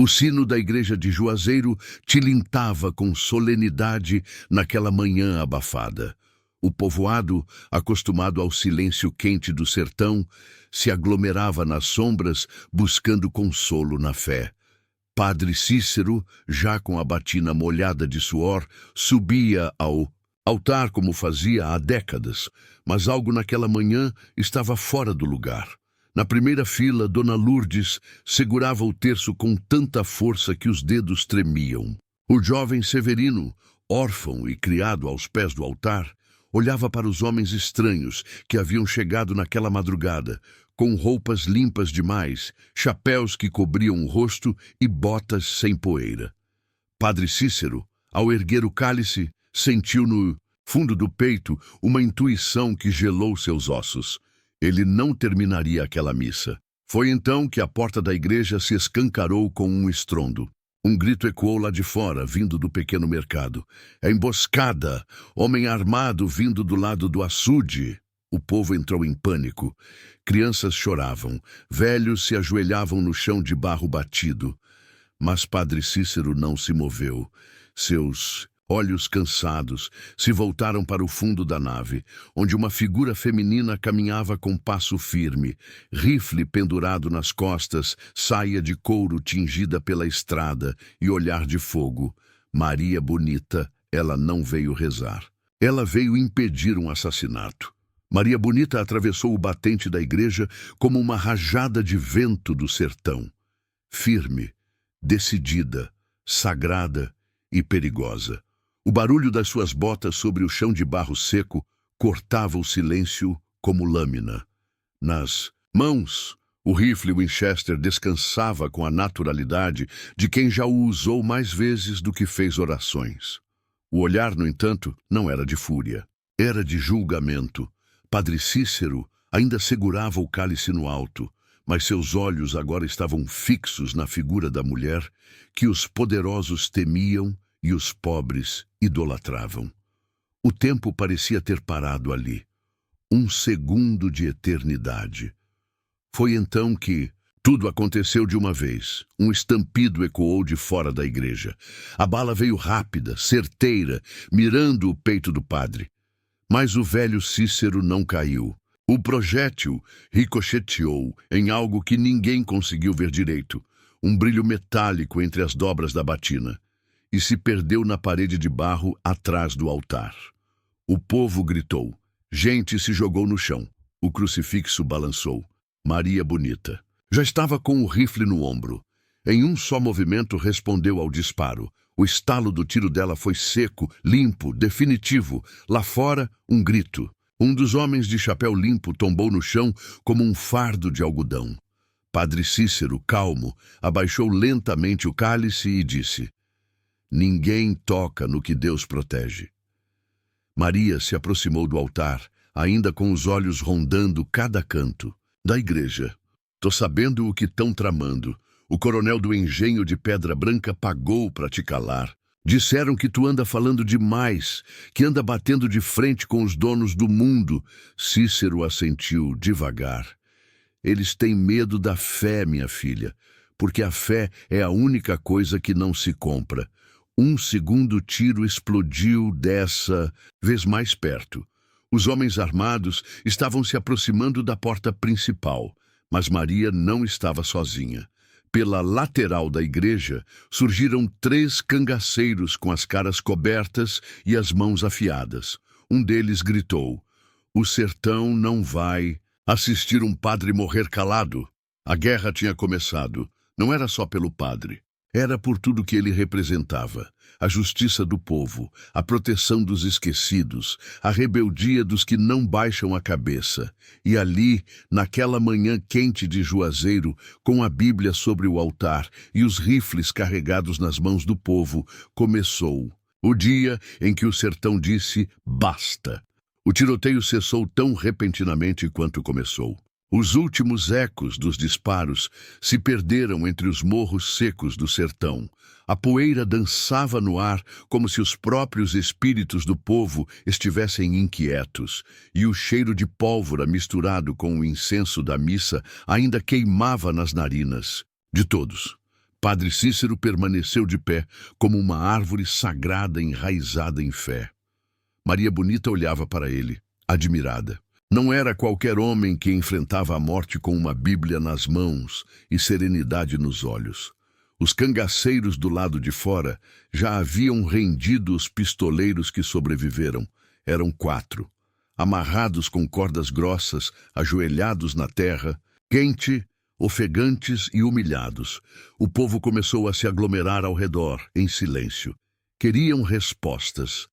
O sino da igreja de Juazeiro tilintava com solenidade naquela manhã abafada. O povoado, acostumado ao silêncio quente do sertão, se aglomerava nas sombras buscando consolo na fé. Padre Cícero, já com a batina molhada de suor, subia ao altar como fazia há décadas, mas algo naquela manhã estava fora do lugar. Na primeira fila, Dona Lourdes segurava o terço com tanta força que os dedos tremiam. O jovem Severino, órfão e criado aos pés do altar, olhava para os homens estranhos que haviam chegado naquela madrugada, com roupas limpas demais, chapéus que cobriam o rosto e botas sem poeira. Padre Cícero, ao erguer o cálice, sentiu no fundo do peito uma intuição que gelou seus ossos. Ele não terminaria aquela missa. Foi então que a porta da igreja se escancarou com um estrondo. Um grito ecoou lá de fora, vindo do pequeno mercado. "É emboscada! Homem armado vindo do lado do açude!" O povo entrou em pânico. Crianças choravam, velhos se ajoelhavam no chão de barro batido. Mas Padre Cícero não se moveu. Seus olhos cansados se voltaram para o fundo da nave, onde uma figura feminina caminhava com passo firme, rifle pendurado nas costas, saia de couro tingida pela estrada e olhar de fogo. Maria Bonita, ela não veio rezar. Ela veio impedir um assassinato. Maria Bonita atravessou o batente da igreja como uma rajada de vento do sertão. Firme, decidida, sagrada e perigosa. O barulho das suas botas sobre o chão de barro seco cortava o silêncio como lâmina. Nas mãos, o rifle Winchester descansava com a naturalidade de quem já o usou mais vezes do que fez orações. O olhar, no entanto, não era de fúria. Era de julgamento. Padre Cícero ainda segurava o cálice no alto, mas seus olhos agora estavam fixos na figura da mulher que os poderosos temiam e os pobres idolatravam. O tempo parecia ter parado ali. Um segundo de eternidade. Foi então que tudo aconteceu de uma vez. Um estampido ecoou de fora da igreja. A bala veio rápida, certeira, mirando o peito do padre. Mas o velho Cícero não caiu. O projétil ricocheteou em algo que ninguém conseguiu ver direito, um brilho metálico entre as dobras da batina, e se perdeu na parede de barro atrás do altar. O povo gritou. Gente se jogou no chão. O crucifixo balançou. Maria Bonita já estava com o rifle no ombro. Em um só movimento respondeu ao disparo. O estalo do tiro dela foi seco, limpo, definitivo. Lá fora, um grito. Um dos homens de chapéu limpo tombou no chão como um fardo de algodão. Padre Cícero, calmo, abaixou lentamente o cálice e disse: Ninguém toca no que Deus protege. Maria se aproximou do altar, ainda com os olhos rondando cada canto. Da igreja. Tô sabendo o que estão tramando. O coronel do engenho de Pedra Branca pagou para te calar. Disseram que tu anda falando demais, que anda batendo de frente com os donos do mundo. Cícero assentiu devagar. Eles têm medo da fé, minha filha, porque a fé é a única coisa que não se compra. Um segundo tiro explodiu dessa vez mais perto. Os homens armados estavam se aproximando da porta principal, mas Maria não estava sozinha. Pela lateral da igreja surgiram 3 cangaceiros com as caras cobertas e as mãos afiadas. Um deles gritou: O sertão não vai assistir um padre morrer calado. A guerra tinha começado. Não era só pelo padre. Era por tudo que ele representava. A justiça do povo, a proteção dos esquecidos, a rebeldia dos que não baixam a cabeça. E ali, naquela manhã quente de Juazeiro, com a Bíblia sobre o altar e os rifles carregados nas mãos do povo, começou o dia em que o sertão disse basta. O tiroteio cessou tão repentinamente quanto começou. Os últimos ecos dos disparos se perderam entre os morros secos do sertão. A poeira dançava no ar como se os próprios espíritos do povo estivessem inquietos, e o cheiro de pólvora misturado com o incenso da missa ainda queimava nas narinas de todos. Padre Cícero permaneceu de pé, como uma árvore sagrada enraizada em fé. Maria Bonita olhava para ele, admirada. Não era qualquer homem que enfrentava a morte com uma Bíblia nas mãos e serenidade nos olhos. Os cangaceiros do lado de fora já haviam rendido os pistoleiros que sobreviveram. Eram 4, amarrados com cordas grossas, ajoelhados na terra, quente, ofegantes e humilhados. O povo começou a se aglomerar ao redor, em silêncio. Queriam respostas.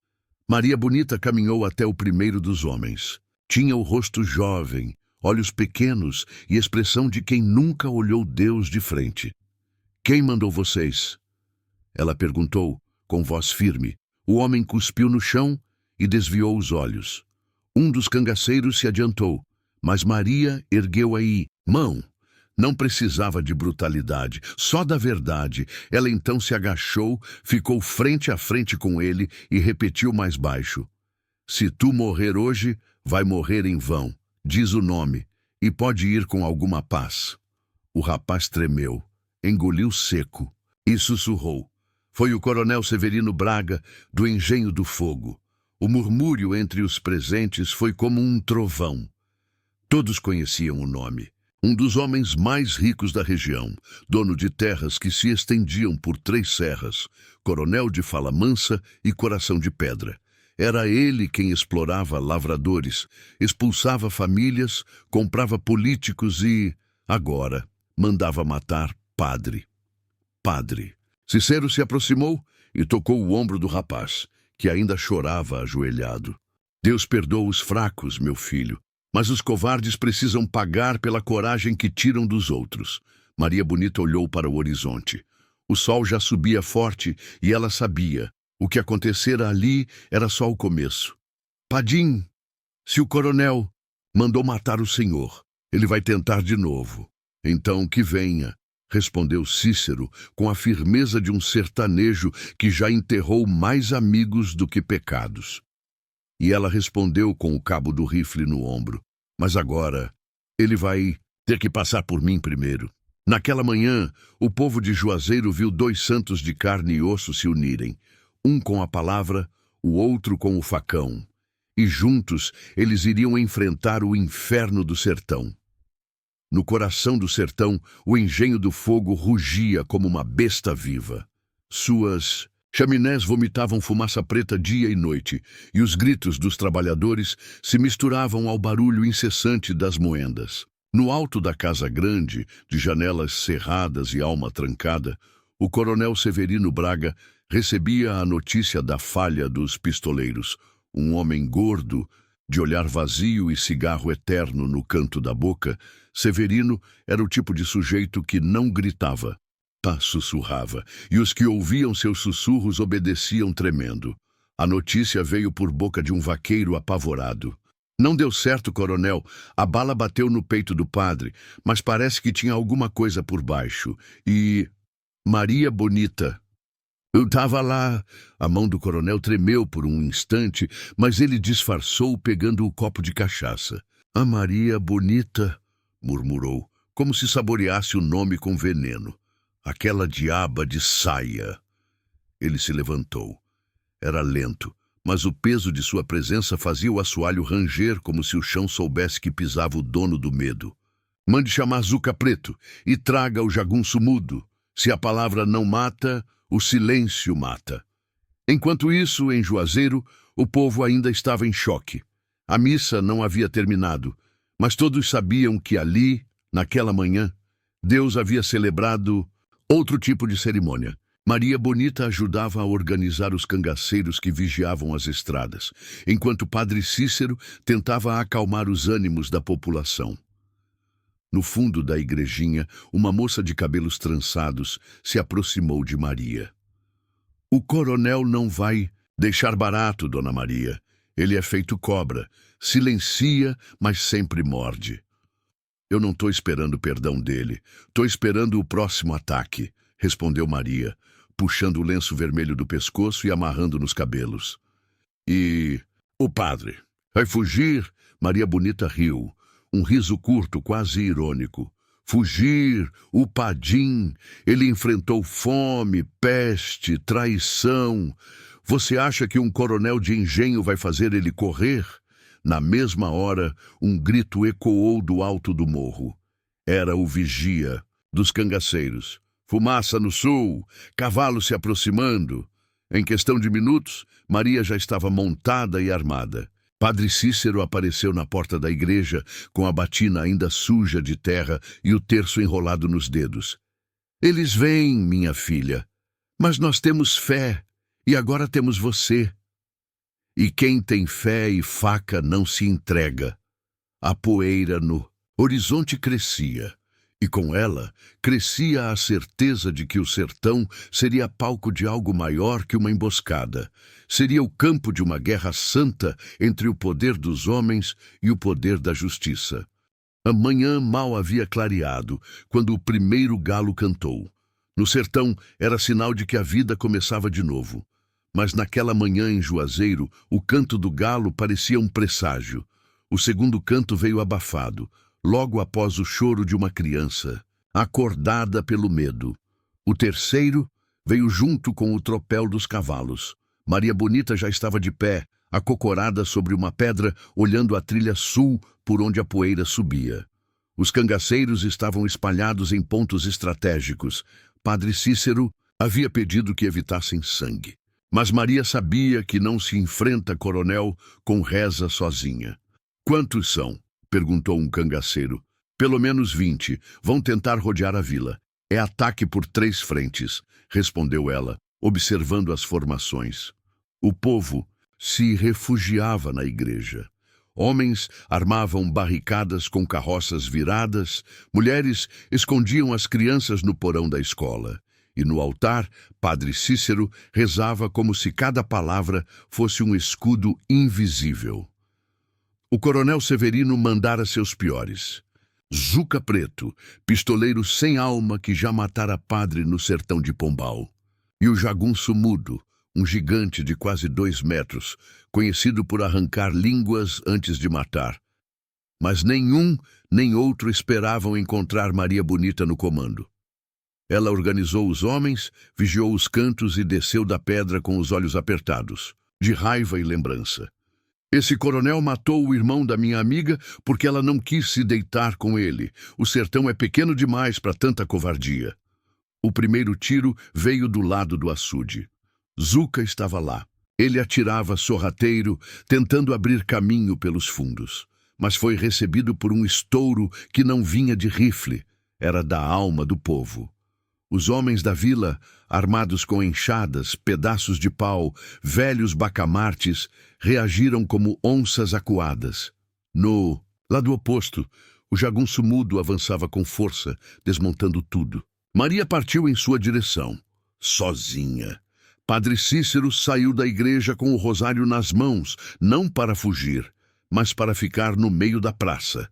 Maria Bonita caminhou até o primeiro dos homens. Tinha o rosto jovem, olhos pequenos e expressão de quem nunca olhou Deus de frente. "Quem mandou vocês?" Ela perguntou, com voz firme. O homem cuspiu no chão e desviou os olhos. Um dos cangaceiros se adiantou, mas Maria ergueu a mão. Não precisava de brutalidade, só da verdade. Ela então se agachou, ficou frente a frente com ele e repetiu mais baixo: "Se tu morrer hoje, vai morrer em vão. Diz o nome, e pode ir com alguma paz." O rapaz tremeu, engoliu seco e sussurrou. Foi o coronel Severino Braga, do Engenho do Fogo. O murmúrio entre os presentes foi como um trovão. Todos conheciam o nome. Um dos homens mais ricos da região, dono de terras que se estendiam por 3 serras, coronel de fala mansa e coração de pedra. Era ele quem explorava lavradores, expulsava famílias, comprava políticos e, agora, mandava matar padre. Cícero se aproximou e tocou o ombro do rapaz, que ainda chorava ajoelhado. "Deus perdoa os fracos, meu filho, mas os covardes precisam pagar pela coragem que tiram dos outros." Maria Bonita olhou para o horizonte. O sol já subia forte e ela sabia. O que acontecera ali era só o começo. "Padim, se o coronel mandou matar o senhor, ele vai tentar de novo. Então que venha", respondeu Cícero com a firmeza de um sertanejo que já enterrou mais amigos do que pecados. E ela respondeu com o cabo do rifle no ombro: "Mas agora ele vai ter que passar por mim primeiro." Naquela manhã, o povo de Juazeiro viu 2 santos de carne e osso se unirem, um com a palavra, o outro com o facão. E juntos eles iriam enfrentar o inferno do sertão. No coração do sertão, o Engenho do Fogo rugia como uma besta viva. Suas chaminés vomitavam fumaça preta dia e noite, e os gritos dos trabalhadores se misturavam ao barulho incessante das moendas. No alto da casa grande, de janelas cerradas e alma trancada, o coronel Severino Braga recebia a notícia da falha dos pistoleiros. Um homem gordo, de olhar vazio e cigarro eterno no canto da boca, Severino era o tipo de sujeito que não gritava, sussurrava, e os que ouviam seus sussurros obedeciam tremendo. A notícia veio por boca de um vaqueiro apavorado. "Não deu certo, coronel. A bala bateu no peito do padre, mas parece que tinha alguma coisa por baixo. E... Maria Bonita." "Eu estava lá." A mão do coronel tremeu por um instante, mas ele disfarçou pegando o copo de cachaça. "A Maria Bonita", murmurou, como se saboreasse o nome com veneno. "Aquela diaba de saia." Ele se levantou. Era lento, mas o peso de sua presença fazia o assoalho ranger como se o chão soubesse que pisava o dono do medo. "Mande chamar Zuca Preto e traga o jagunço mudo. Se a palavra não mata, o silêncio mata." Enquanto isso, em Juazeiro, o povo ainda estava em choque. A missa não havia terminado, mas todos sabiam que ali, naquela manhã, Deus havia celebrado outro tipo de cerimônia. Maria Bonita ajudava a organizar os cangaceiros que vigiavam as estradas, enquanto Padre Cícero tentava acalmar os ânimos da população. No fundo da igrejinha, uma moça de cabelos trançados se aproximou de Maria. "O coronel não vai deixar barato, Dona Maria. Ele é feito cobra, silencia, mas sempre morde." "Eu não estou esperando perdão dele. Estou esperando o próximo ataque", respondeu Maria, puxando o lenço vermelho do pescoço e amarrando nos cabelos. "E o padre vai fugir?" Maria Bonita riu, um riso curto, quase irônico. Fugir, o padim, ele enfrentou fome, peste, traição. Você acha que um coronel de engenho vai fazer ele correr? Na mesma hora, um grito ecoou do alto do morro. Era o vigia dos cangaceiros. Fumaça no sul, cavalo se aproximando. Em questão de minutos, Maria já estava montada e armada. Padre Cícero apareceu na porta da igreja, com a batina ainda suja de terra e o terço enrolado nos dedos. Eles vêm, minha filha, mas nós temos fé, e agora temos você. E quem tem fé e faca não se entrega. A poeira no horizonte crescia, e com ela crescia a certeza de que o sertão seria palco de algo maior que uma emboscada. Seria o campo de uma guerra santa entre o poder dos homens e o poder da justiça. A manhã mal havia clareado quando o primeiro galo cantou. No sertão era sinal de que a vida começava de novo. Mas naquela manhã em Juazeiro, o canto do galo parecia um presságio. O segundo canto veio abafado, logo após o choro de uma criança, acordada pelo medo. O terceiro veio junto com o tropel dos cavalos. Maria Bonita já estava de pé, acocorada sobre uma pedra, olhando a trilha sul por onde a poeira subia. Os cangaceiros estavam espalhados em pontos estratégicos. Padre Cícero havia pedido que evitassem sangue. Mas Maria sabia que não se enfrenta coronel com reza sozinha. Quantos são? Perguntou um cangaceiro. Pelo menos 20. Vão tentar rodear a vila. É ataque por 3 frentes, respondeu ela, observando as formações. O povo se refugiava na igreja. Homens armavam barricadas com carroças viradas, mulheres escondiam as crianças no porão da escola. E no altar, Padre Cícero rezava como se cada palavra fosse um escudo invisível. O coronel Severino mandara seus piores. Zuca Preto, pistoleiro sem alma que já matara padre no sertão de Pombal. E o Jagunço Mudo, um gigante de quase 2 metros, conhecido por arrancar línguas antes de matar. Mas nenhum nem outro esperavam encontrar Maria Bonita no comando. Ela organizou os homens, vigiou os cantos e desceu da pedra com os olhos apertados, de raiva e lembrança. Esse coronel matou o irmão da minha amiga porque ela não quis se deitar com ele. O sertão é pequeno demais para tanta covardia. O primeiro tiro veio do lado do açude. Zuca estava lá. Ele atirava sorrateiro, tentando abrir caminho pelos fundos. Mas foi recebido por um estouro que não vinha de rifle. Era da alma do povo. Os homens da vila, armados com enxadas, pedaços de pau, velhos bacamartes, reagiram como onças acuadas. No lado oposto, o Jagunço Mudo avançava com força, desmontando tudo. Maria partiu em sua direção, sozinha. Padre Cícero saiu da igreja com o rosário nas mãos, não para fugir, mas para ficar no meio da praça,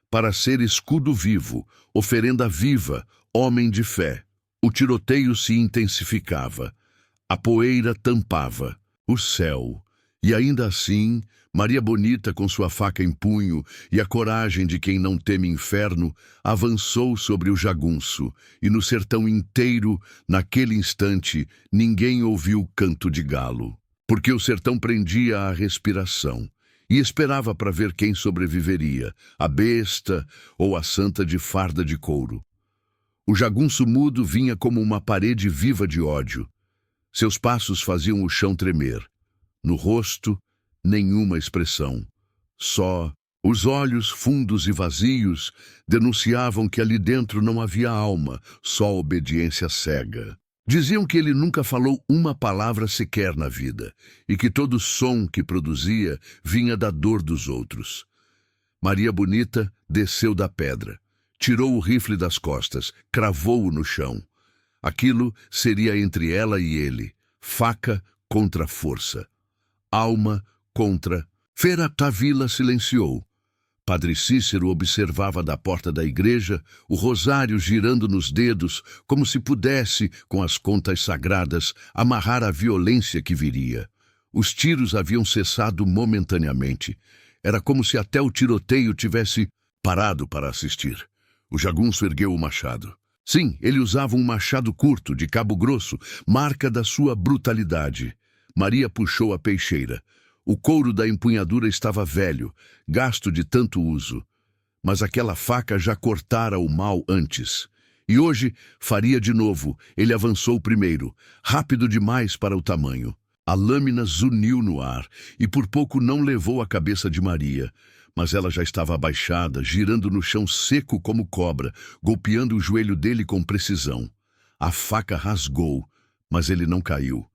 para ser escudo vivo, oferenda viva, homem de fé. O tiroteio se intensificava, a poeira tampava o céu, e ainda assim, Maria Bonita, com sua faca em punho e a coragem de quem não teme inferno, avançou sobre o jagunço, e no sertão inteiro, naquele instante, ninguém ouviu canto de galo, porque o sertão prendia a respiração, e esperava para ver quem sobreviveria, a besta ou a santa de farda de couro. O Jagunço Mudo vinha como uma parede viva de ódio. Seus passos faziam o chão tremer. No rosto, nenhuma expressão. Só os olhos fundos e vazios denunciavam que ali dentro não havia alma, só obediência cega. Diziam que ele nunca falou uma palavra sequer na vida, e que todo som que produzia vinha da dor dos outros. Maria Bonita desceu da pedra. Tirou o rifle das costas, cravou-o no chão. Aquilo seria entre ela e ele, faca contra força, alma contra... Feira Tavila silenciou. Padre Cícero observava da porta da igreja, o rosário girando nos dedos, como se pudesse, com as contas sagradas, amarrar a violência que viria. Os tiros haviam cessado momentaneamente. Era como se até o tiroteio tivesse parado para assistir. O jagunço ergueu o machado. Sim, ele usava um machado curto, de cabo grosso, marca da sua brutalidade. Maria puxou a peixeira. O couro da empunhadura estava velho, gasto de tanto uso. Mas aquela faca já cortara o mal antes. E hoje faria de novo. Ele avançou primeiro, rápido demais para o tamanho. A lâmina zuniu no ar e por pouco não levou a cabeça de Maria. Mas ela já estava abaixada, girando no chão seco como cobra, golpeando o joelho dele com precisão. A faca rasgou, mas ele não caiu,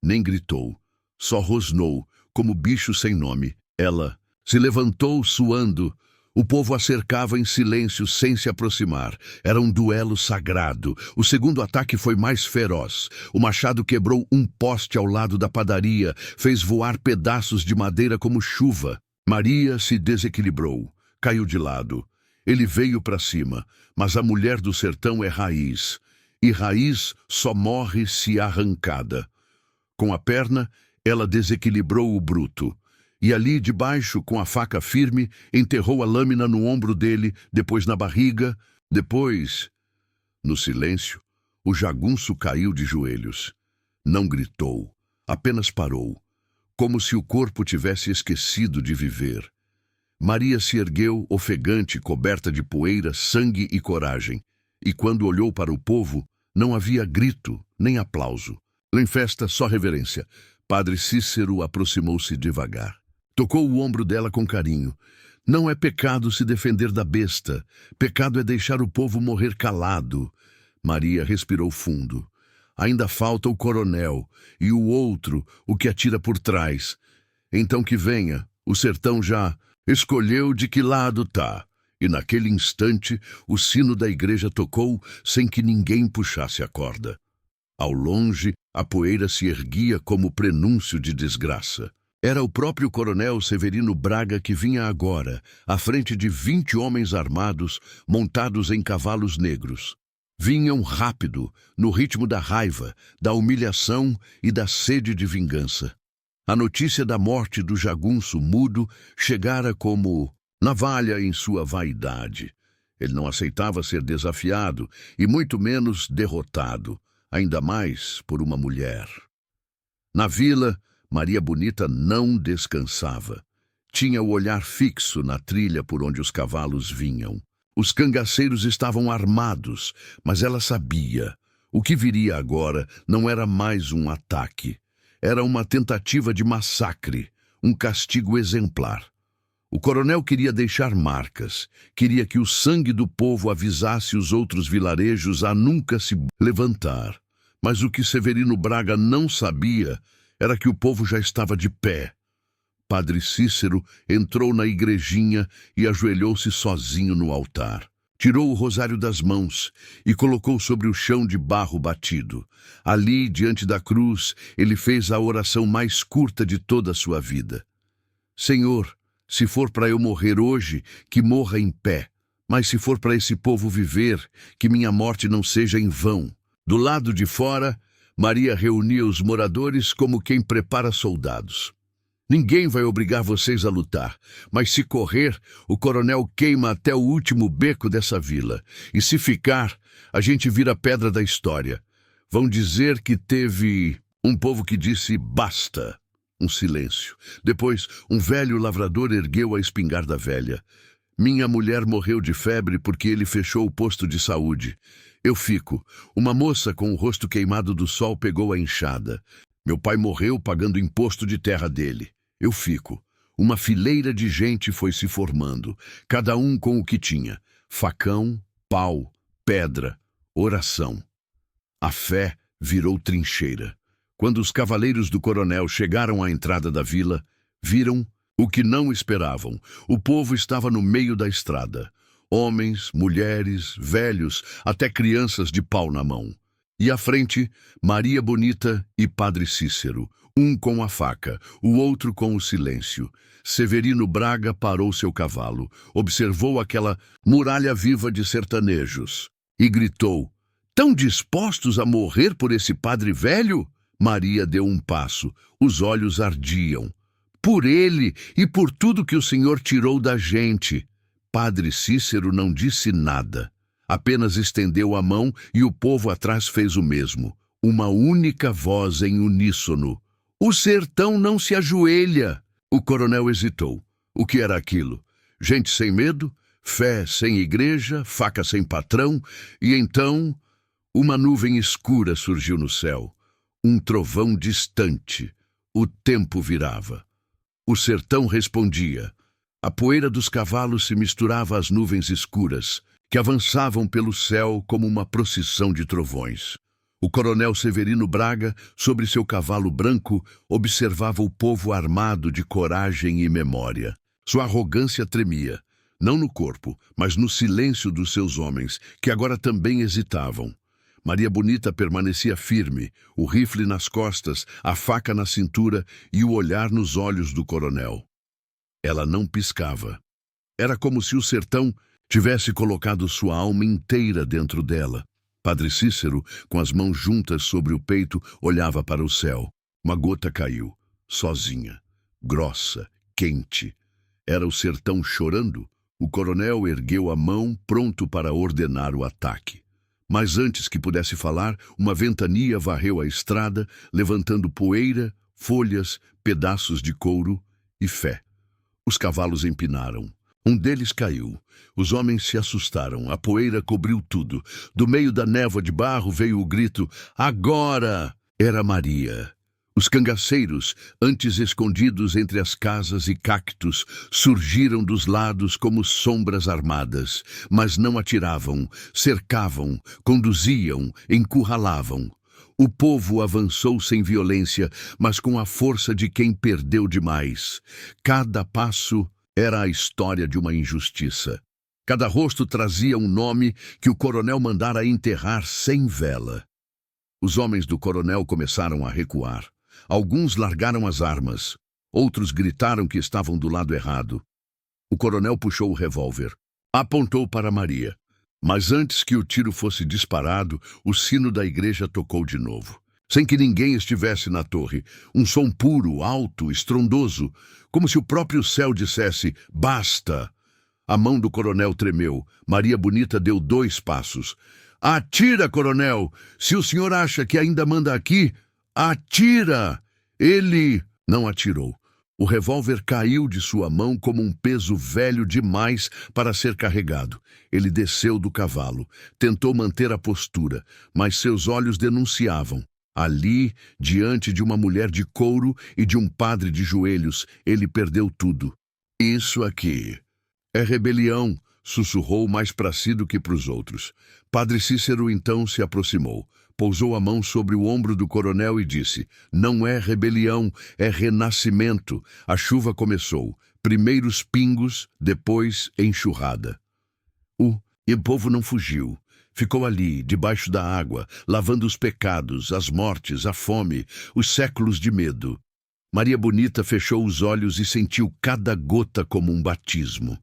nem gritou. Só rosnou, como bicho sem nome. Ela se levantou suando. O povo a cercava em silêncio, sem se aproximar. Era um duelo sagrado. O segundo ataque foi mais feroz. O machado quebrou um poste ao lado da padaria, fez voar pedaços de madeira como chuva. Maria se desequilibrou, caiu de lado. Ele veio para cima, mas a mulher do sertão é raiz. E raiz só morre se arrancada. Com a perna, ela desequilibrou o bruto. E ali, debaixo, com a faca firme, enterrou a lâmina no ombro dele, depois na barriga, depois... No silêncio, o jagunço caiu de joelhos. Não gritou, apenas parou, como se o corpo tivesse esquecido de viver. Maria se ergueu, ofegante, coberta de poeira, sangue e coragem. E quando olhou para o povo, não havia grito, nem aplauso. Em festa, só reverência. Padre Cícero aproximou-se devagar. Tocou o ombro dela com carinho. Não é pecado se defender da besta. Pecado é deixar o povo morrer calado. Maria respirou fundo. Ainda falta o coronel e o outro, o que atira por trás. Então que venha, o sertão já escolheu de que lado tá. E naquele instante, o sino da igreja tocou sem que ninguém puxasse a corda. Ao longe, a poeira se erguia como prenúncio de desgraça. Era o próprio coronel Severino Braga que vinha agora, à frente de 20 homens armados, montados em cavalos negros. Vinham rápido, no ritmo da raiva, da humilhação e da sede de vingança. A notícia da morte do jagunço mudo chegara como navalha em sua vaidade. Ele não aceitava ser desafiado e muito menos derrotado, ainda mais por uma mulher. Na vila, Maria Bonita não descansava. Tinha o olhar fixo na trilha por onde os cavalos vinham. Os cangaceiros estavam armados, mas ela sabia. O que viria agora não era mais um ataque. Era uma tentativa de massacre, um castigo exemplar. O coronel queria deixar marcas, queria que o sangue do povo avisasse os outros vilarejos a nunca se levantar. Mas o que Severino Braga não sabia era que o povo já estava de pé. Padre Cícero entrou na igrejinha e ajoelhou-se sozinho no altar. Tirou o rosário das mãos e colocou sobre o chão de barro batido. Ali, diante da cruz, ele fez a oração mais curta de toda a sua vida. Senhor, se for para eu morrer hoje, que morra em pé. Mas se for para esse povo viver, que minha morte não seja em vão. Do lado de fora, Maria reunia os moradores como quem prepara soldados. Ninguém vai obrigar vocês a lutar, mas se correr, o coronel queima até o último beco dessa vila. E se ficar, a gente vira pedra da história. Vão dizer que teve um povo que disse basta. Um silêncio. Depois, um velho lavrador ergueu a espingarda velha. Minha mulher morreu de febre porque ele fechou o posto de saúde. Eu fico. Uma moça com o rosto queimado do sol pegou a enxada. Meu pai morreu pagando imposto de terra dele. Eu fico. Uma fileira de gente foi se formando, cada um com o que tinha. Facão, pau, pedra, oração. A fé virou trincheira. Quando os cavaleiros do coronel chegaram à entrada da vila, viram o que não esperavam. O povo estava no meio da estrada. Homens, mulheres, velhos, até crianças de pau na mão. E à frente, Maria Bonita e Padre Cícero, um com a faca, o outro com o silêncio. Severino Braga parou seu cavalo, observou aquela muralha viva de sertanejos e gritou: "Tão dispostos a morrer por esse padre velho?" Maria deu um passo, os olhos ardiam. "Por ele e por tudo que o Senhor tirou da gente." Padre Cícero não disse nada. Apenas estendeu a mão e o povo atrás fez o mesmo. Uma única voz em uníssono. O sertão não se ajoelha. O coronel hesitou. O que era aquilo? Gente sem medo? Fé sem igreja? Faca sem patrão? E então, uma nuvem escura surgiu no céu. Um trovão distante. O tempo virava. O sertão respondia. A poeira dos cavalos se misturava às nuvens escuras, que avançavam pelo céu como uma procissão de trovões. O coronel Severino Braga, sobre seu cavalo branco, observava o povo armado de coragem e memória. Sua arrogância tremia, não no corpo, mas no silêncio dos seus homens, que agora também hesitavam. Maria Bonita permanecia firme, o rifle nas costas, a faca na cintura e o olhar nos olhos do coronel. Ela não piscava. Era como se o sertão tivesse colocado sua alma inteira dentro dela. Padre Cícero, com as mãos juntas sobre o peito, olhava para o céu. Uma gota caiu, sozinha, grossa, quente. Era o sertão chorando? O coronel ergueu a mão, pronto para ordenar o ataque. Mas antes que pudesse falar, uma ventania varreu a estrada, levantando poeira, folhas, pedaços de couro e fé. Os cavalos empinaram. Um deles caiu. Os homens se assustaram. A poeira cobriu tudo. Do meio da névoa de barro veio o grito: agora! Era Maria. Os cangaceiros, antes escondidos entre as casas e cactos, surgiram dos lados como sombras armadas, mas não atiravam, cercavam, conduziam, encurralavam. O povo avançou sem violência, mas com a força de quem perdeu demais. Cada passo era a história de uma injustiça. Cada rosto trazia um nome que o coronel mandara enterrar sem vela. Os homens do coronel começaram a recuar. Alguns largaram as armas. Outros gritaram que estavam do lado errado. O coronel puxou o revólver. Apontou para Maria. Mas antes que o tiro fosse disparado, o sino da igreja tocou de novo. Sem que ninguém estivesse na torre. Um som puro, alto, estrondoso, como se o próprio céu dissesse: basta! A mão do coronel tremeu. Maria Bonita deu 2 passos. Atira, coronel! Se o senhor acha que ainda manda aqui, atira! Ele não atirou. O revólver caiu de sua mão como um peso velho demais para ser carregado. Ele desceu do cavalo. Tentou manter a postura, mas seus olhos denunciavam. Ali, diante de uma mulher de couro e de um padre de joelhos, ele perdeu tudo. Isso aqui é rebelião, sussurrou mais para si do que para os outros. Padre Cícero então se aproximou, pousou a mão sobre o ombro do coronel e disse: não é rebelião, é renascimento. A chuva começou, primeiros pingos, depois enxurrada. O povo não fugiu. Ficou ali, debaixo da água, lavando os pecados, as mortes, a fome, os séculos de medo. Maria Bonita fechou os olhos e sentiu cada gota como um batismo.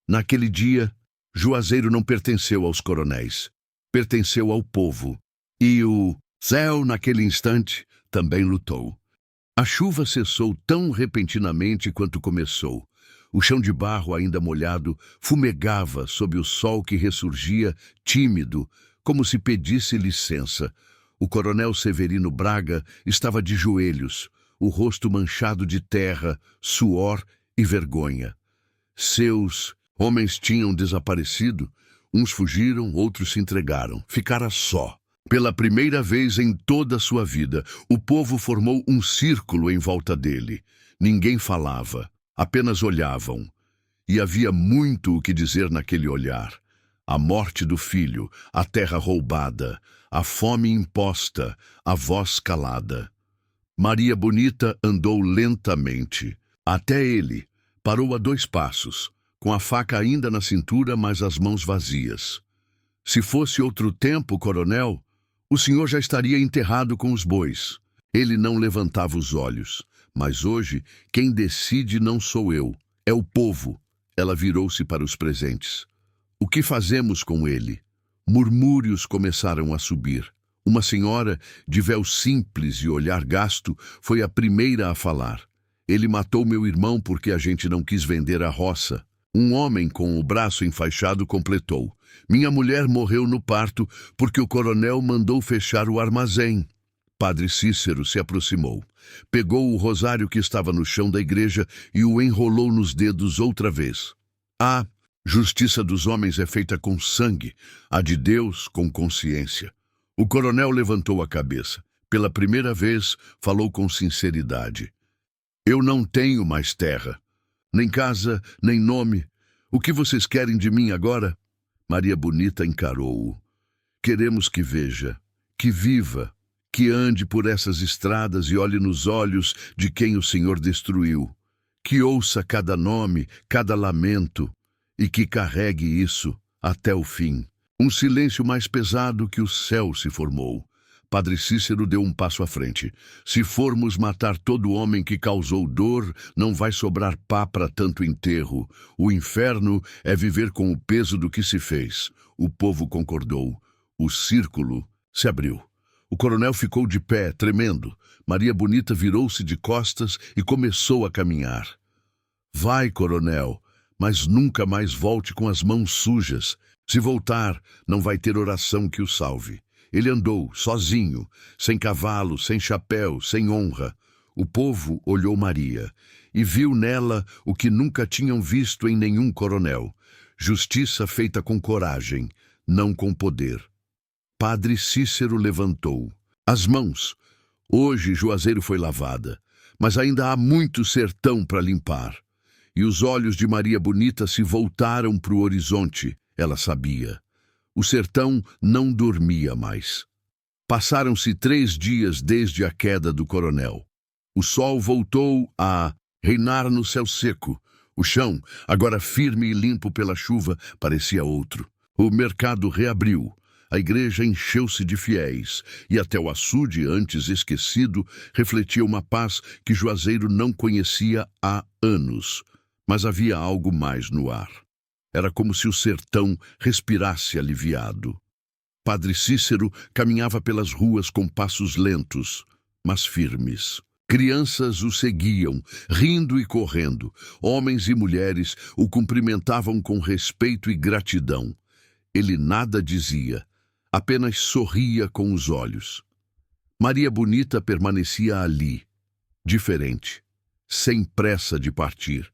Naquele dia, Juazeiro não pertenceu aos coronéis. Pertenceu ao povo. E o céu, naquele instante, também lutou. A chuva cessou tão repentinamente quanto começou. O chão de barro, ainda molhado, fumegava sob o sol que ressurgia, tímido, como se pedisse licença. O coronel Severino Braga estava de joelhos, o rosto manchado de terra, suor e vergonha. Seus homens tinham desaparecido. Uns fugiram, outros se entregaram. Ficara só. Pela primeira vez em toda a sua vida, o povo formou um círculo em volta dele. Ninguém falava. Apenas olhavam. E havia muito o que dizer naquele olhar. A morte do filho, a terra roubada, a fome imposta, a voz calada. Maria Bonita andou lentamente. Até ele. Parou a 2 passos, com a faca ainda na cintura, mas as mãos vazias. Se fosse outro tempo, coronel, o senhor já estaria enterrado com os bois. Ele não levantava os olhos. Mas hoje, quem decide não sou eu, é o povo. Ela virou-se para os presentes. O que fazemos com ele? Murmúrios começaram a subir. Uma senhora, de véu simples e olhar gasto, foi a primeira a falar. Ele matou meu irmão porque a gente não quis vender a roça. Um homem com o braço enfaixado completou. Minha mulher morreu no parto porque o coronel mandou fechar o armazém. Padre Cícero se aproximou. Pegou o rosário que estava no chão da igreja e o enrolou nos dedos outra vez. A justiça dos homens é feita com sangue, a de Deus com consciência. O coronel levantou a cabeça. Pela primeira vez, falou com sinceridade. Eu não tenho mais terra, nem casa, nem nome. O que vocês querem de mim agora? Maria Bonita encarou-o. Queremos que veja, que viva, que ande por essas estradas e olhe nos olhos de quem o Senhor destruiu, que ouça cada nome, cada lamento, e que carregue isso até o fim. Um silêncio mais pesado que o céu se formou. Padre Cícero deu um passo à frente. Se formos matar todo homem que causou dor, não vai sobrar pá para tanto enterro. O inferno é viver com o peso do que se fez. O povo concordou. O círculo se abriu. O coronel ficou de pé, tremendo. Maria Bonita virou-se de costas e começou a caminhar. Vai, coronel, mas nunca mais volte com as mãos sujas. Se voltar, não vai ter oração que o salve. Ele andou, sozinho, sem cavalo, sem chapéu, sem honra. O povo olhou Maria e viu nela o que nunca tinham visto em nenhum coronel. Justiça feita com coragem, não com poder. Padre Cícero levantou as mãos. Hoje Juazeiro foi lavada, mas ainda há muito sertão para limpar. E os olhos de Maria Bonita se voltaram para o horizonte. Ela sabia. O sertão não dormia mais. Passaram-se 3 dias desde a queda do coronel. O sol voltou a reinar no céu seco. O chão, agora firme e limpo pela chuva, parecia outro. O mercado reabriu. A igreja encheu-se de fiéis, e até o açude, antes esquecido, refletia uma paz que Juazeiro não conhecia há anos. Mas havia algo mais no ar. Era como se o sertão respirasse aliviado. Padre Cícero caminhava pelas ruas com passos lentos, mas firmes. Crianças o seguiam, rindo e correndo. Homens e mulheres o cumprimentavam com respeito e gratidão. Ele nada dizia, apenas sorria com os olhos. Maria Bonita permanecia ali, diferente, sem pressa de partir.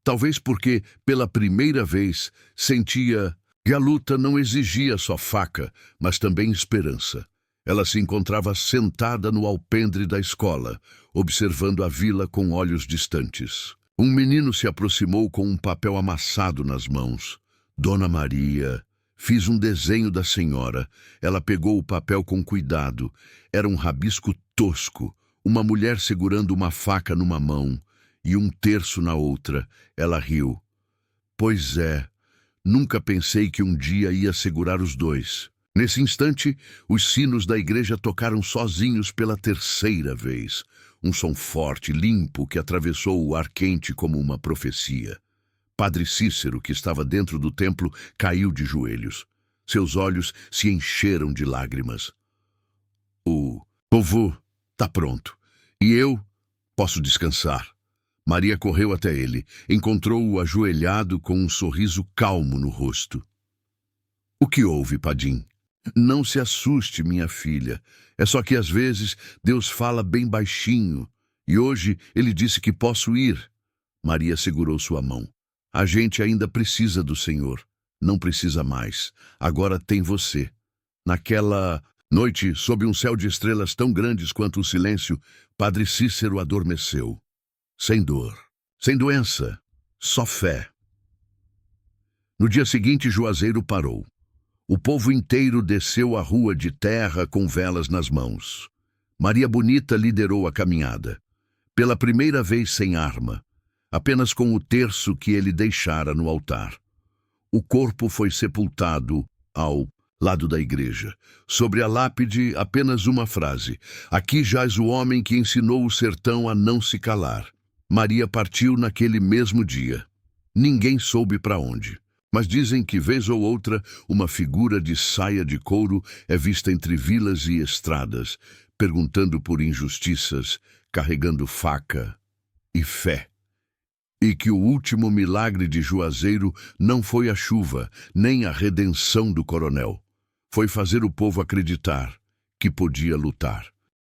Talvez porque, pela primeira vez, sentia que a luta não exigia só faca, mas também esperança. Ela se encontrava sentada no alpendre da escola, observando a vila com olhos distantes. Um menino se aproximou com um papel amassado nas mãos. Dona Maria, fiz um desenho da senhora. Ela pegou o papel com cuidado. Era um rabisco tosco, uma mulher segurando uma faca numa mão e um terço na outra. Ela riu. Pois é, nunca pensei que um dia ia segurar os dois. Nesse instante, os sinos da igreja tocaram sozinhos pela 3ª vez. Um som forte, limpo, que atravessou o ar quente como uma profecia. Padre Cícero, que estava dentro do templo, caiu de joelhos. Seus olhos se encheram de lágrimas. O povo está pronto. E eu posso descansar. Maria correu até ele, encontrou-o ajoelhado com um sorriso calmo no rosto. O que houve, Padim? Não se assuste, minha filha. É só que às vezes Deus fala bem baixinho, e hoje ele disse que posso ir. Maria segurou sua mão. A gente ainda precisa do Senhor. Não precisa mais. Agora tem você. Naquela noite, sob um céu de estrelas tão grandes quanto o silêncio, Padre Cícero adormeceu. Sem dor, sem doença, só fé. No dia seguinte, Juazeiro parou. O povo inteiro desceu a rua de terra com velas nas mãos. Maria Bonita liderou a caminhada. Pela primeira vez sem arma, apenas com o terço que ele deixara no altar. O corpo foi sepultado ao lado da igreja. Sobre a lápide, apenas uma frase. Aqui jaz o homem que ensinou o sertão a não se calar. Maria partiu naquele mesmo dia. Ninguém soube para onde. Mas dizem que, vez ou outra, uma figura de saia de couro é vista entre vilas e estradas, perguntando por injustiças, carregando faca e fé. E que o último milagre de Juazeiro não foi a chuva, nem a redenção do coronel. Foi fazer o povo acreditar que podia lutar.